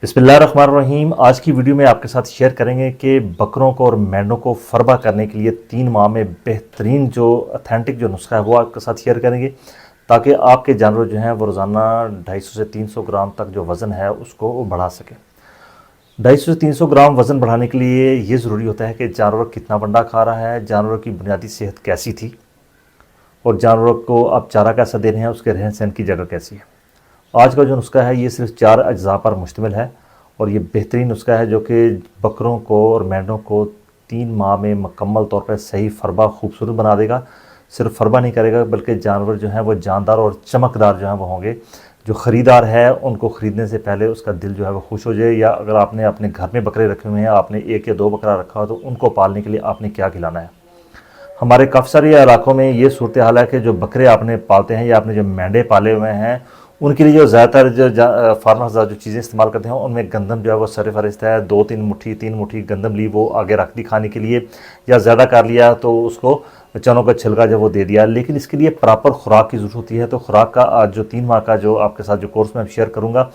बिस्मिल्लाहिर्रहमानिर्रहीम। आज की वीडियो में आपके साथ शेयर करेंगे कि बकरों को और मेंढों को फरबा करने के लिए 3 माह में बेहतरीन जो ऑथेंटिक जो नुस्खा है वो आपके साथ शेयर करेंगे, ताकि आपके जानवर जो हैं वो रोज़ाना 250 से 300 ग्राम तक जो वज़न है उसको वो बढ़ा सकें। 250 से 300 ग्राम वज़न बढ़ाने के लिए ये ज़रूरी होता है कि जानवर कितना बंडा खा रहा है, जानवर की बुनियादी सेहत कैसी थी और जानवर को आप चारा कैसा दे रहे हैं, उसके रहन सहन की जगह कैसी है। आज का जो नुस्खा है ये सिर्फ 4 अज्जा पर मुश्तमिल है और ये बेहतरीन नुस्खा है जो कि बकरों को और मेंढों को 3 माह में मुकम्मल तौर पर सही फरबा खूबसूरत बना देगा। सिर्फ फरबा नहीं करेगा बल्कि जानवर जो हैं वो जानदार और चमकदार जो हैं वो होंगे। जो ख़रीदार है उनको ख़रीदने से पहले उसका दिल जो है वो खुश हो जाए। या अगर आपने अपने घर में बकरे रखे हुए हैं, आपने 1 या 2 बकरा रखा हो, तो उनको पालने के लिए आपने क्या खिलाना है। हमारे काफ़ी सारे इलाकों में ये सूरत हाल है कि जो बकरे आपने पालते हैं या आपने जो मेंढे पाले हुए हैं, उनके लिए जो ज़्यादातर जो फार्मर्स जो चीज़ें इस्तेमाल करते हैं उनमें गंदम जो है वो सरफ़हरिस्त है। 2-3 मुट्ठी 3 मुट्ठी गंदम ली, वो आगे रख दी खाने के लिए, या ज़्यादा कर लिया तो उसको चनों का छिलका जब वो दे दिया। लेकिन इसके लिए प्रॉपर खुराक की ज़रूरत होती है। तो खुराक का आज जो 3 माह का जो आपके साथ जो कोर्स में शेयर करूँगा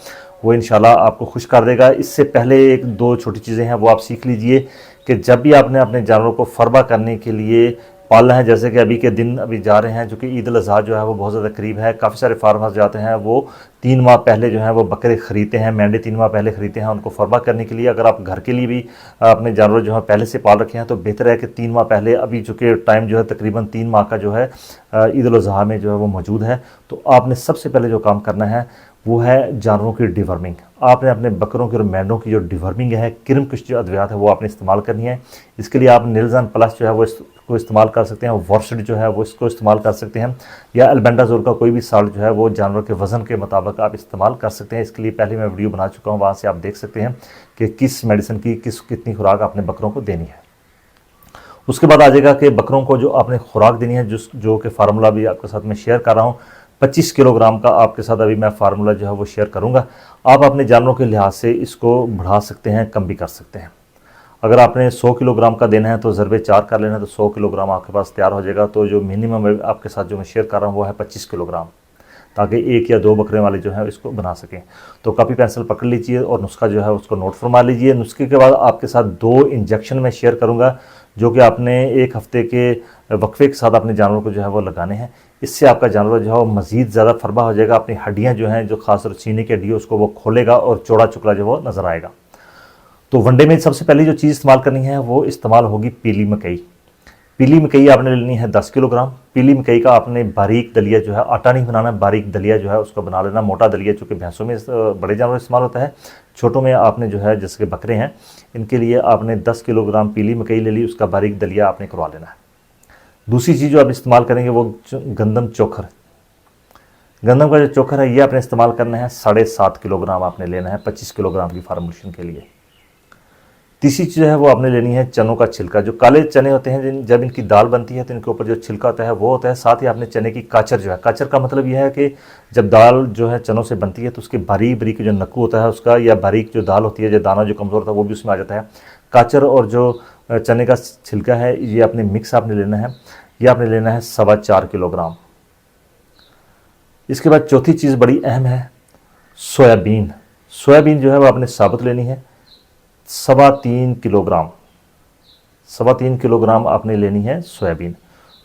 वो इंशाल्लाह आपको खुश कर देगा। इससे पहले 1-2 छोटी चीज़ें हैं वो आप सीख लीजिए कि जब भी आपने अपने जानवरों को फरबा करने के लिए पालना है, जैसे कि अभी के दिन अभी जा रहे हैं, जो कि ईद उल अज़हा जो है वो बहुत ज़्यादा करीब है। काफ़ी सारे फार्मर्स जाते हैं वो 3 माह पहले जो है वो बकरे ख़रीदते हैं, मेंढे 3 माह पहले ख़रीदते हैं उनको फरबा करने के लिए। अगर आप घर के लिए भी अपने जानवर जो है पहले से पाल रखे हैं तो बेहतर है कि 3 माह पहले, अभी चूँकि टाइम जो है तकरीबन 3 माह का जो है ईद उल अज़हा में जो है वो मौजूद है। तो आपने सबसे पहले जो काम करना है वो है जानवरों की डिवर्मिंग। आपने अपने बकरों की और मेंढों की जो डिवर्मिंग है, किरम कुछ जो अद्वियात है वो आपने इस्तेमाल करनी है। इसके लिए आप निलजन प्लस जो है वो इसको इस्तेमाल कर सकते हैं, वर्सिड जो है वो इसको इस्तेमाल कर सकते हैं, या एल्बेंडाजोल का कोई भी साल्ट जो है वो जानवर के वज़न के मुताबिक आप इस्तेमाल कर सकते हैं। इसके लिए पहले मैं वीडियो बना चुका हूँ, वहाँ से आप देख सकते हैं कि किस मेडिसिन की कितनी खुराक आपने बकरों को देनी है। उसके बाद आ जाएगा कि बकरों को जो आपने खुराक देनी है, जो कि फार्मूला भी आपके साथ मैं शेयर कर रहा हूँ, 25 किलोग्राम का आपके साथ अभी मैं फार्मूला जो है वो शेयर करूँगा। आप अपने जानवरों के लिहाज से इसको बढ़ा सकते हैं, कम भी कर सकते हैं। अगर आपने 100 किलोग्राम का देना है तो ज़रबे 4 कर लेना है, तो 100 किलोग्राम आपके पास तैयार हो जाएगा। तो जो मिनिमम आपके साथ जो मैं शेयर कर रहा हूँ वो है 25 किलोग्राम, ताकि 1 या 2 बकरे वाले जो है इसको बना सकें। तो कॉपी पेंसिल पकड़ लीजिए और नुस्खा जो है उसको नोट फरमा लीजिए। नुस्खे के बाद आपके साथ 2 इंजेक्शन में शेयर करूँगा, जो कि आपने 1 हफ्ते के वक्फे के साथ अपने जानवर को जो है वो लगाने हैं। इससे आपका जानवर जो है वो मज़ीद ज़्यादा फरबा हो जाएगा। अपनी हड्डियाँ जो हैं, जो खासतौर सीने की हड्डी है, उसको वो खोलेगा और चौड़ा चुकड़ा जो वो नज़र आएगा। तो वनडे में सबसे पहले जो चीज़ इस्तेमाल करनी है वो इस्तेमाल होगी पीली मकई। पीली मकई आपने लेनी है 10 किलोग्राम। पीली मकई का आपने बारीक दलिया जो है, आटा नहीं बनाना, बारीक दलिया जो है उसको बना लेना। मोटा दलिया चूँकि भैंसों में बड़े जानवर इस्तेमाल होता है, छोटों में आपने जो है जैसे कि बकरे हैं, इनके लिए आपने 10 किलोग्राम पीली मकई ले ली, उसका बारीक दलिया आपने करवा लेना है। दूसरी चीज़ जो आप इस्तेमाल करेंगे वो गंदम चोखर। गंदम का जो चोखर है ये आपने इस्तेमाल करना है 7.5 किलोग्राम आपने लेना है 25 किलोग्राम की फार्मूलेशन के लिए। तीसरी चीज़ है वो आपने लेनी है चनों का छिलका। जो काले चने होते हैं, जब इनकी दाल बनती है तो इनके ऊपर जो छिलका होता है वो होता है। साथ ही आपने चने की काचर जो है, काचर का मतलब यह है कि जब दाल जो है चनों से बनती है तो उसके बारीक बारीक जो नक्कू होता है उसका, या बारीक जो दाल होती है, जो दाना जो कमज़ोर होता है वो भी उसमें आ जाता है। काचर और जो चने का छिलका है ये आपने मिक्स आपने लेना है। ये आपने लेना है 4.25 किलोग्राम। इसके बाद चौथी चीज़ बड़ी अहम है, सोयाबीन। सोयाबीन जो है वो आपने साबुत लेनी है 3.25 किलोग्राम। 3.25 किलोग्राम आपने लेनी है सोयाबीन।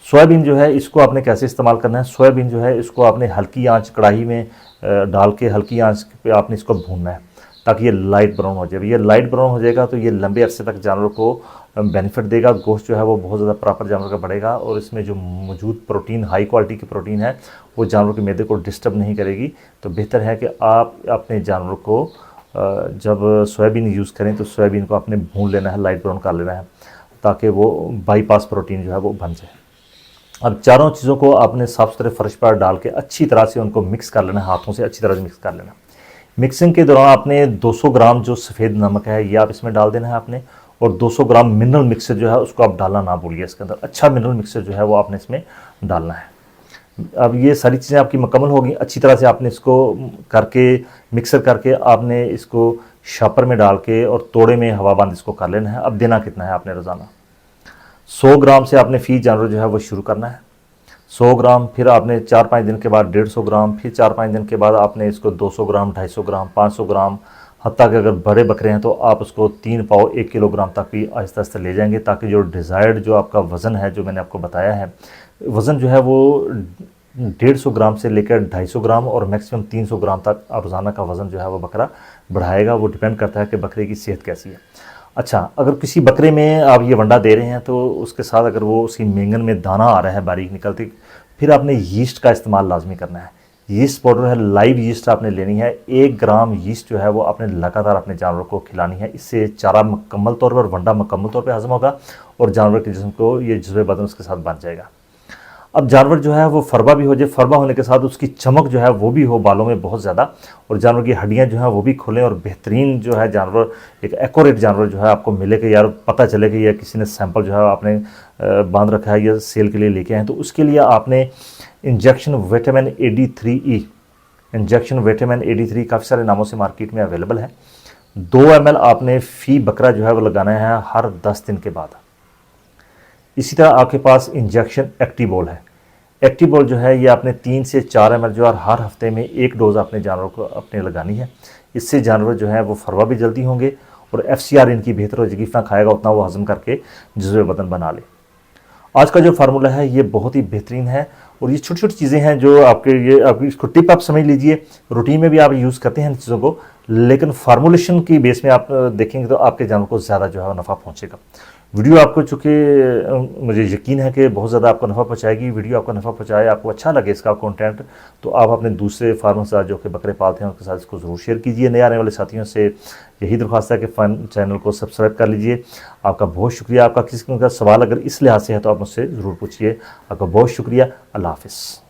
सोयाबीन जो है इसको आपने कैसे इस्तेमाल करना है, सोयाबीन जो है इसको आपने हल्की आंच कढ़ाई में डाल के हल्की आंच पे आपने इसको भूनना है ताकि ये लाइट ब्राउन हो जाए। ये लाइट ब्राउन हो जाएगा तो ये लंबे अरसे तक जानवर को बेनिफिट देगा। गोश्त जो है वो बहुत ज़्यादा प्रॉपर जानवर का बढ़ेगा और इसमें जो मौजूद प्रोटीन, हाई क्वालिटी की प्रोटीन है, वो जानवर के मैदे को डिस्टर्ब नहीं करेगी। तो बेहतर है कि आप अपने जानवर को जब सोयाबीन यूज़ करें तो सोयाबीन को आपने भून लेना है, लाइट ब्राउन कर लेना है, ताकि वो बाईपास प्रोटीन जो है वो बन जाए। अब चारों चीज़ों को आपने साफ़ सुथरे फर्श पर डाल के अच्छी तरह से उनको मिक्स कर लेना है, हाथों से अच्छी तरह से मिक्स कर लेना। मिक्सिंग के दौरान आपने 200 ग्राम जो सफ़ेद नमक है ये आप इसमें डाल देना है आपने, और 200 ग्राम मिनरल मिक्सर जो है उसको आप डालना ना भूलिए। इसके अंदर अच्छा मिनरल मिक्सर जो है वो आपने इसमें डालना है। अब ये सारी चीज़ें आपकी मुकम्मल होगी, अच्छी तरह से आपने इसको करके मिक्सर करके आपने इसको शापर में डाल के और तोड़े में हवाबंद इसको कर लेना है। अब देना कितना है आपने रोज़ाना 100 ग्राम से आपने फ़ी जानवर जो है वो शुरू करना है। 100 ग्राम, फिर आपने 4-5 दिन के बाद 150 ग्राम, फिर 4-5 दिन के बाद आपने इसको 200 ग्राम, 250 ग्राम, 500 ग्राम, हत्ता कि अगर बड़े बकरे हैं तो आप उसको 3 पाव 1 किलोग्राम तक भी आहिस्ता आहिस्ता ले जाएंगे, ताकि जो डिज़ायर्ड जो आपका वज़न है, जो मैंने आपको बताया है, वज़न जो है वो 150 ग्राम से लेकर 250 ग्राम और मैक्सिमम 300 ग्राम तक रोज़ाना का वज़न जो है वो बकरा बढ़ाएगा। वो डिपेंड करता है कि बकरे की सेहत कैसी है। अच्छा, अगर किसी बकरे में आप ये वंडा दे रहे हैं तो उसके साथ अगर वो उसकी मेंगन में दाना आ रहा है बारीक निकलती, फिर आपने यीस्ट का इस्तेमाल लाजमी करना है। यीस्ट पाउडर है, लाइव यीस्ट आपने लेनी है। 1 ग्राम यीस्ट जो है वो आपने लगातार अपने जानवर को खिलानी है। इससे चारा मुकम्मल तौर पर, वंडा मुकम्मल तौर पर हजम होगा और जानवर के जिस्म को ये जज्बे बदन उसके साथ बन जाएगा। अब जानवर जो है वो फरबा भी हो जाए, फरबा होने के साथ उसकी चमक जो है वो भी हो बालों में बहुत ज़्यादा, और जानवर की हड्डियां जो है वो भी खुलें और बेहतरीन जो है जानवर, एक एक्यूरेट जानवर जो है आपको मिले कि यार पता चले कि या किसी ने सैंपल जो है आपने बांध रखा है या सेल के लिए लेके आए। तो उसके लिए आपने injection vitamin AD3E, injection vitamin AD3 काफ़ी सारे नामों से मार्केट में अवेलेबल है। 2 ml आपने फ़ी बकरा जो है वो लगाना है हर 10 दिन के बाद। इसी तरह आपके पास इंजेक्शन एक्टिबोल है। एक्टिबोल जो है ये आपने 3 से 4 ml जो है हर हफ्ते में 1 डोज़ अपने जानवर को अपने लगानी है। इससे जानवर जो है वो फरवा भी जल्दी होंगे और FCR इनकी बेहतर हो जाएगी। जितना खाएगा उतना वो हजम करके जज्बे बदन बना ले। आज का जो फार्मूला है ये बहुत ही बेहतरीन है और ये छोटी छोटी चीज़ें हैं जो आपके, ये आप इसको टिप आप समझ लीजिए। रूटीन में भी आप यूज़ करते हैं इन चीज़ों को, लेकिन फार्मूलेशन की बेस में आप देखेंगे तो आपके जानवर को ज़्यादा जो है नफ़ा पहुँचेगा। वीडियो आपको, चूँकि मुझे यकीन है कि बहुत ज़्यादा आपको नफ़ा पहुँचाएगी, वीडियो आपको नफ़ा पहुँचाए, आपको अच्छा लगे इसका कंटेंट, तो आप अपने दूसरे फार्मर साथ जो कि बकरे पालते हैं उनके साथ इसको ज़रूर शेयर कीजिए। नए आने वाले साथियों से यही दरख्वास्त है कि चैनल को सब्सक्राइब कर लीजिए। आपका बहुत शुक्रिया। आपका किसी किस्म का सवाल अगर इस लिहाज से है तो आप मुझसे ज़रूर पूछिए। आपका बहुत शुक्रिया। अल्लाह हाफ़िज़।